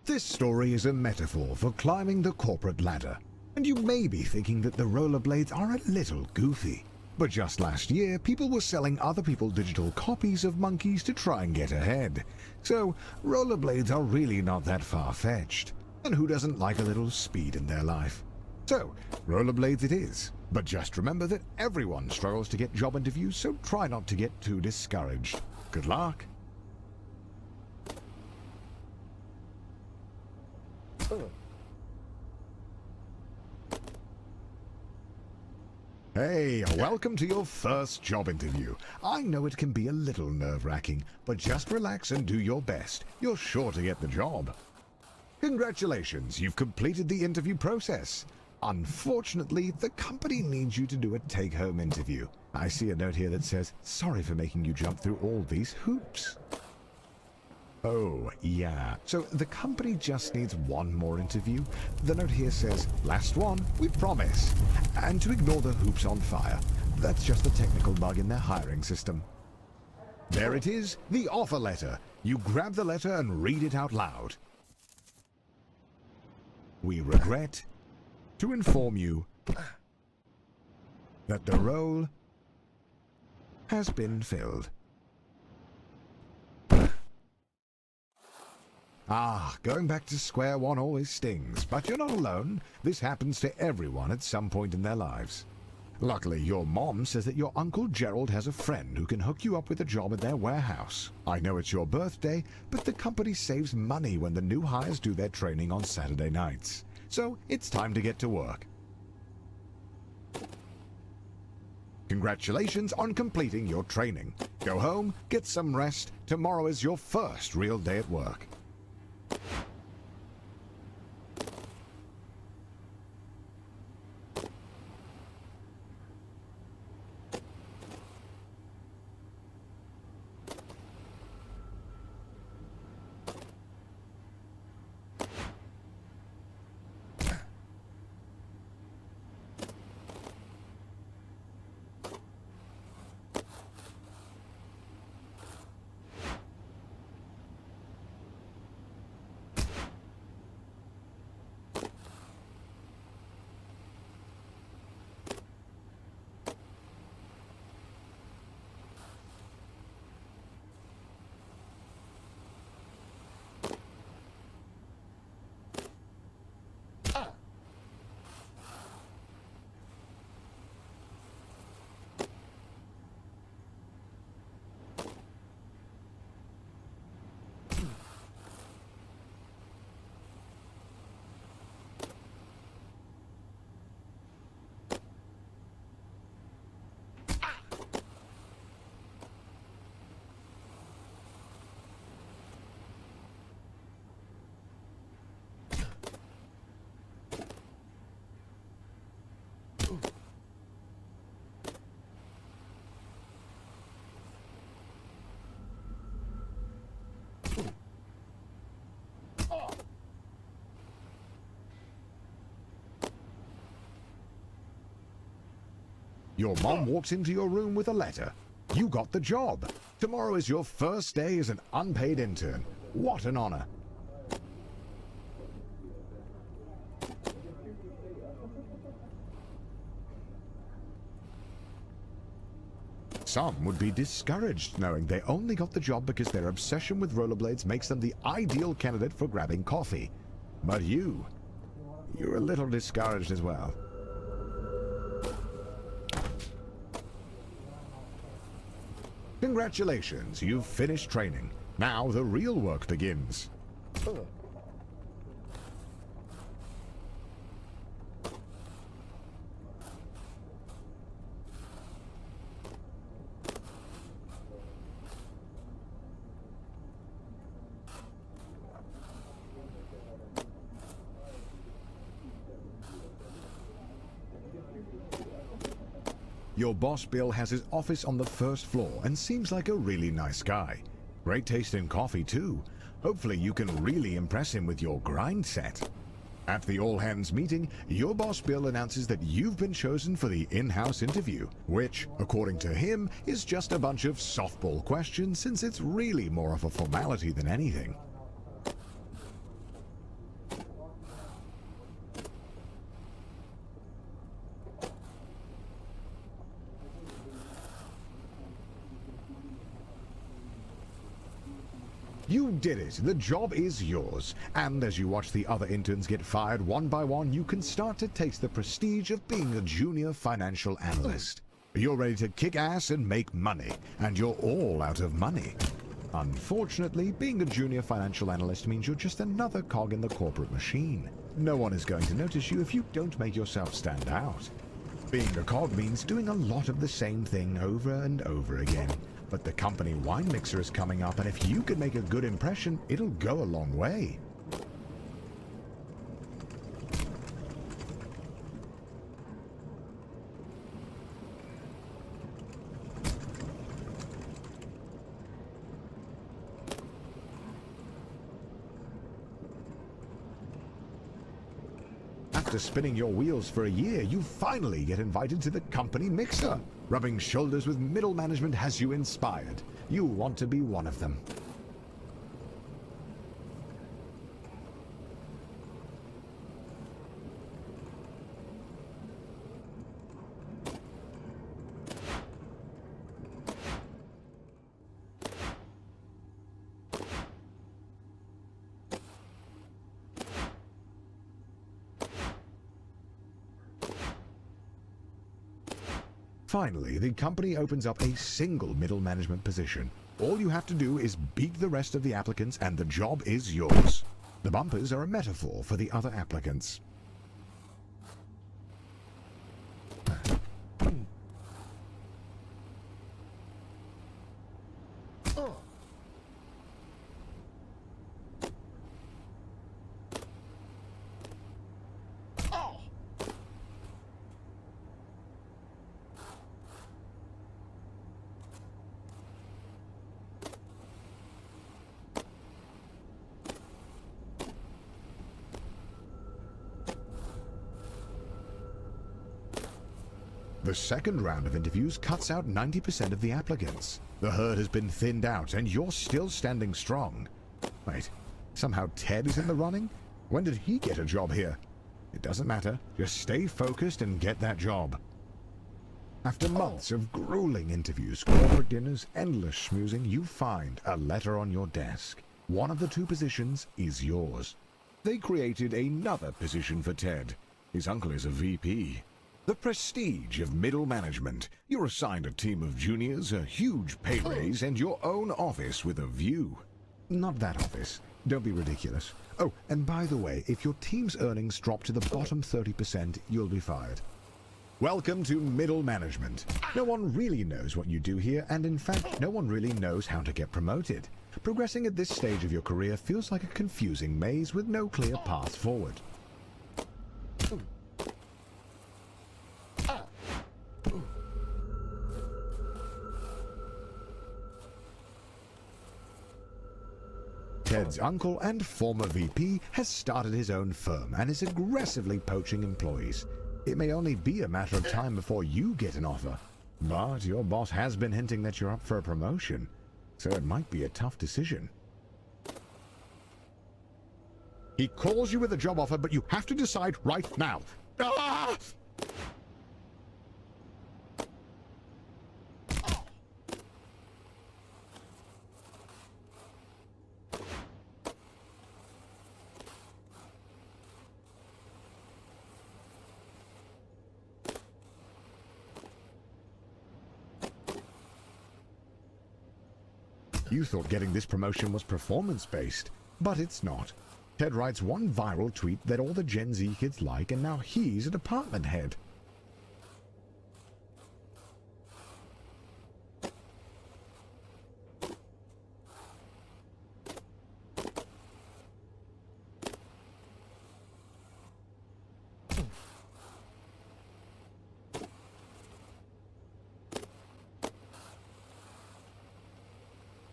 This story is a metaphor for climbing the corporate ladder, and you may be thinking that the rollerblades are a little goofy. But just last year, people were selling other people digital copies of monkeys to try and get ahead. So, rollerblades are really not that far-fetched. And who doesn't like a little speed in their life? So, rollerblades it is. But just remember that everyone struggles to get job interviews, so try not to get too discouraged. Good luck! Hey, welcome to your first job interview. I know it can be a little nerve-wracking, but just relax and do your best. You're sure to get the job. Congratulations, you've completed the interview process. Unfortunately, the company needs you to do a take-home interview. I see a note here that says, sorry for making you jump through all these hoops. Oh, yeah. So the company just needs one more interview. The note here says, last one, we promise. And to ignore the hoops on fire. That's just a technical bug in their hiring system. There it is, the offer letter. You grab the letter and read it out loud. We regret to inform you that the role has been filled. Going back to square one always stings, but you're not alone. This happens to everyone at some point in their lives. Luckily, your mom says that your Uncle Gerald has a friend who can hook you up with a job at their warehouse. I know it's your birthday, but the company saves money when the new hires do their training on Saturday nights. So, it's time to get to work. Congratulations on completing your training. Go home, get some rest. Tomorrow is your first real day at work. Your mom walks into your room with a letter. You got the job. Tomorrow is your first day as an unpaid intern. What an honor. Some would be discouraged knowing they only got the job because their obsession with rollerblades makes them the ideal candidate for grabbing coffee. But you're a little discouraged as well. Congratulations, you've finished training. Now the real work begins. Your boss Bill has his office on the first floor and seems like a really nice guy. Great taste in coffee too. Hopefully you can really impress him with your grind set. At the all-hands meeting, your boss Bill announces that you've been chosen for the in-house interview, which, according to him, is just a bunch of softball questions since it's really more of a formality than anything. You did it. The job is yours. And as you watch the other interns get fired one by one, you can start to taste the prestige of being a junior financial analyst. You're ready to kick ass and make money, and you're all out of money. Unfortunately, being a junior financial analyst means you're just another cog in the corporate machine. No one is going to notice you if you don't make yourself stand out. Being a cog means doing a lot of the same thing over and over again. But the company wine mixer is coming up, and if you can make a good impression, it'll go a long way. After spinning your wheels for a year, you finally get invited to the company mixer. Rubbing shoulders with middle management has you inspired. You want to be one of them. Finally, the company opens up a single middle management position. All you have to do is beat the rest of the applicants and the job is yours. The bumpers are a metaphor for the other applicants. The second round of interviews cuts out 90% of the applicants. The herd has been thinned out, and you're still standing strong. Wait, somehow Ted is in the running? When did he get a job here? It doesn't matter. Just stay focused and get that job. After months of grueling interviews, corporate dinners, endless schmoozing, you find a letter on your desk. One of the two positions is yours. They created another position for Ted. His uncle is a VP. The prestige of middle management. You're assigned a team of juniors, a huge pay raise, and your own office with a view. Not that office. Don't be ridiculous. Oh, and by the way, if your team's earnings drop to the bottom 30%, you'll be fired. Welcome to middle management. No one really knows what you do here, and in fact, no one really knows how to get promoted. Progressing at this stage of your career feels like a confusing maze with no clear path forward. Ted's uncle and former VP has started his own firm and is aggressively poaching employees. It may only be a matter of time before you get an offer, but your boss has been hinting that you're up for a promotion, so it might be a tough decision. He calls you with a job offer, but you have to decide right now. Ah! You thought getting this promotion was performance-based, but it's not. Ted writes one viral tweet that all the Gen Z kids like, and now he's a department head.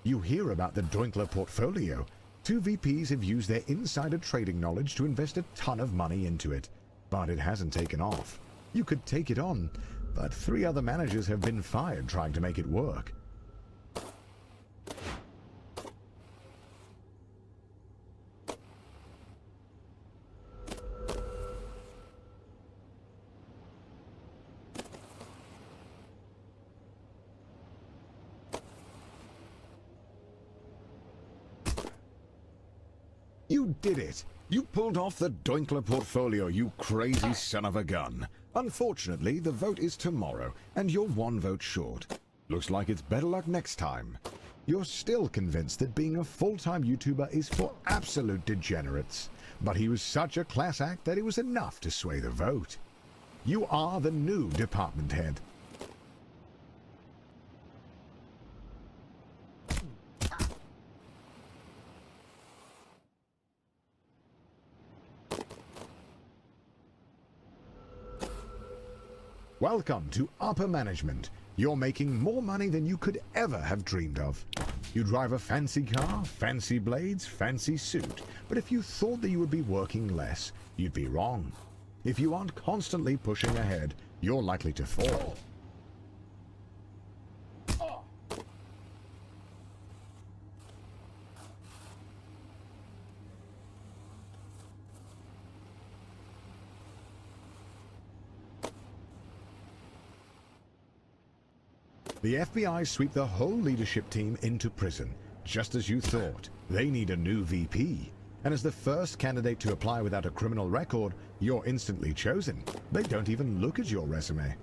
You hear about the Doinkler portfolio. Two VPs have used their insider trading knowledge to invest a ton of money into it, but it hasn't taken off. You could take it on, but 3 other managers have been fired trying to make it work. You did it! You pulled off the Doinkler portfolio, you crazy son of a gun. Unfortunately, the vote is tomorrow, and you're 1 vote short. Looks like it's better luck next time. You're still convinced that being a full-time YouTuber is for absolute degenerates. But he was such a class act that it was enough to sway the vote. You are the new department head. Welcome to upper management. You're making more money than you could ever have dreamed of. You drive a fancy car, fancy blades, fancy suit. But if you thought that you would be working less, you'd be wrong. If you aren't constantly pushing ahead, you're likely to fall. The FBI sweep the whole leadership team into prison, just as you thought. They need a new VP. And as the first candidate to apply without a criminal record, you're instantly chosen. They don't even look at your resume.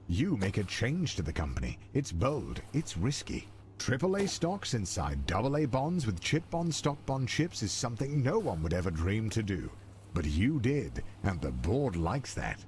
You make a change to the company. It's bold, it's risky. AAA stocks inside AA bonds with chip bond stock bond chips is something no one would ever dream to do. But you did, and the board likes that.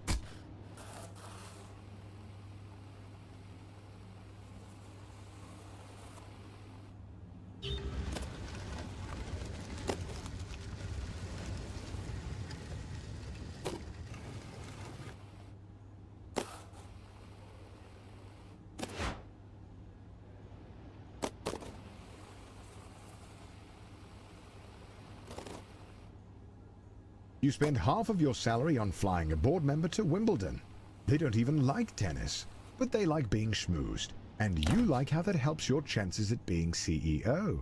You spend half of your salary on flying a board member to Wimbledon. They don't even like tennis, but they like being schmoozed. And you like how that helps your chances at being CEO.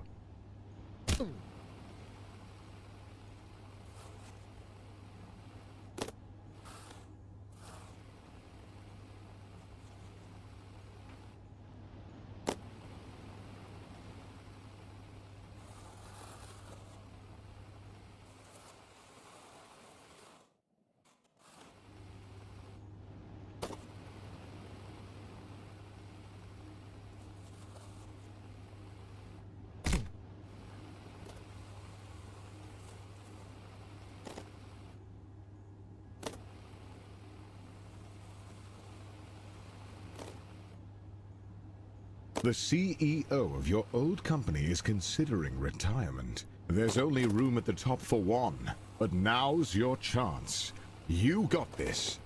The CEO of your old company is considering retirement. There's only room at the top for one, but now's your chance. You got this.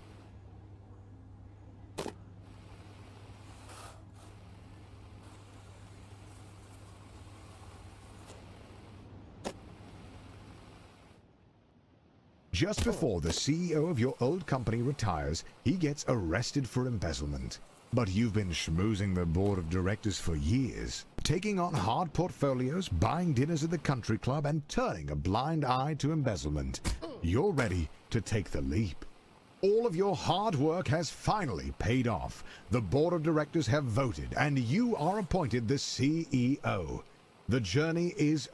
Just before the CEO of your old company retires, he gets arrested for embezzlement. But you've been schmoozing the board of directors for years, taking on hard portfolios, buying dinners at the country club, and turning a blind eye to embezzlement. You're ready to take the leap. All of your hard work has finally paid off. The board of directors have voted, and you are appointed the CEO. The journey is